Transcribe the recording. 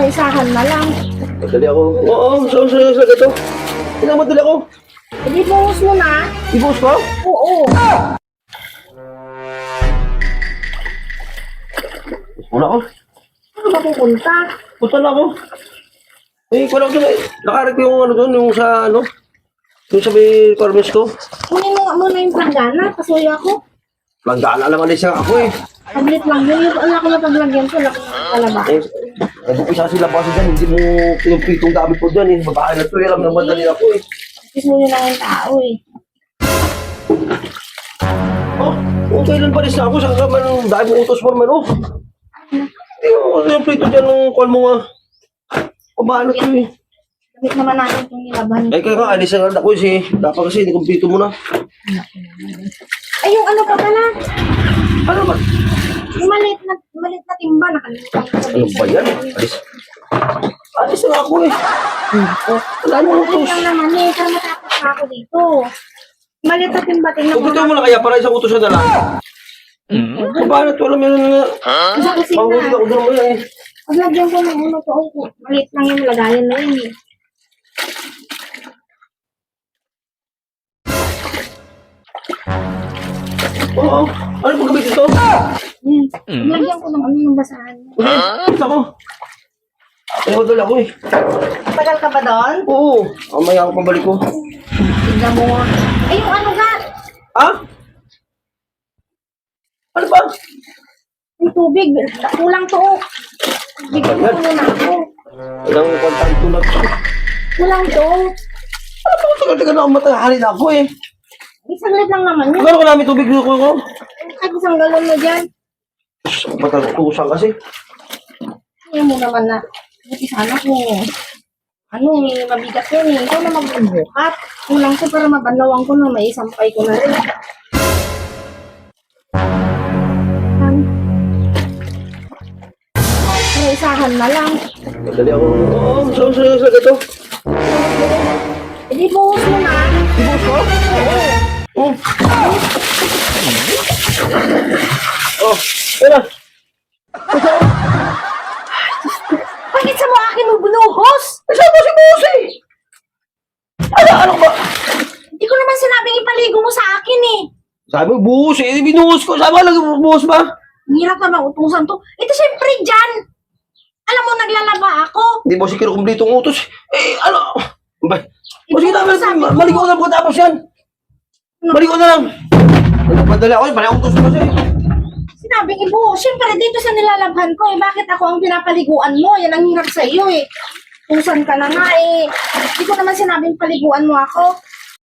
Isahan na lang. Madali ako. Oo, sa gato. Tingnan, madali ako. Hindi buhos mo na. Ibos ko? Oo. Muna ako. Ano ba pupunta? Punta na ako. Eh, kung ako nakarik ko yung ano doon, yung sa ano, yung sa may requirements ko. Kunin mo nga muna yung planggana. Kasuya ko. Langgana lang alis ako eh. Tablet lang yun. Yung anak ko na paglagyan ko. Laki ng kalaba. Eh, nag-upisa sila pa dyan, hindi mo pinupitong gamit ko dyan eh. Babae na ito, alam na madali ako eh. Tapos mo yun lang yung tao eh. Oh, kung kailan pa rin ako, saan ka man, dahil mo utos mo man oh. Hindi mo, yung prito dyan ng call mo nga. Pabahan na ito eh. Damit naman natin itong nilaban. Eh, kaya nga, alis na ako eh. Dapat kasi, hindi kumpito mo na. Ay, yung ano pa pala? Ano ba? Yung maliit na timba. Nakalimutan ko. Ano ba yan? Alis. Alis na ako eh. Wala mo Ay, utos. lang naman eh. Para matapos na ako dito. Maliit na timba. Tingnan mo. Kumpito mo na kaya para isang utos na lang. Pabahan na ito, alam mo yun na. Sa kusina. Pangulit ako doon mo yan eh. Paglagyan ko ng uno to. Maliit lang yung lagayan na yun eh. Oo. Ano pag gabit ito? Paglagyan ko ng ano ng basahan. Gusto ko. Ay, madali ako eh. Tagal ka ba doon? Oo. Mamaya ako pabalik ko. Tignan mo nga. Ay, yung ano nga. Ha? Ano ba? Yung tubig. Kulang to. Bigyan mo muna ako. Ilang kontan tulad ko. Kulang to. Ano ba? Tagal-tagal na ako matahalin ako eh. Isang lit lang naman yun. Magkano ko namin tubig ko ko? Kahit isang galon mo dyan. Matagutusan kasi. Ayaw mo naman na. Buti sana kung ano eh, mabigat yun eh. Ikaw na magbubukat. Kulang ko para mabanlawang ko na may isampay ko na rin. Pero isahan na lang. Madali ako. Oo, sa gato. E di buhos mo na. Ibos ko? Oo. Oh, pera. Bakit sa mo akin mo binuhos? Saan mo si Boss eh? Ano ba? Hindi ko naman sinabing ipaligo mo sa akin eh. Sabi mo, buhos eh. Binuhos ko. Sabi mo, lang buhos ba? Ang hirap naman utusan to. Ito syempre dyan. Alam mo, naglalaba ako. Hindi mo si kinukumplitong utos. Eh, ano? Ba? Sige Ito, sabi naman, ko. maligo na pagkatapos yan. Maligo na lang. Madali ako eh, pala utos ko kasi. Sinabing ibo, syempre dito sa nilalabhan ko eh, bakit ako ang pinapaliguan mo? Yan ang hirap sa iyo eh. Tusan ka na nga eh. Hindi ko naman sinabing paliguan mo ako.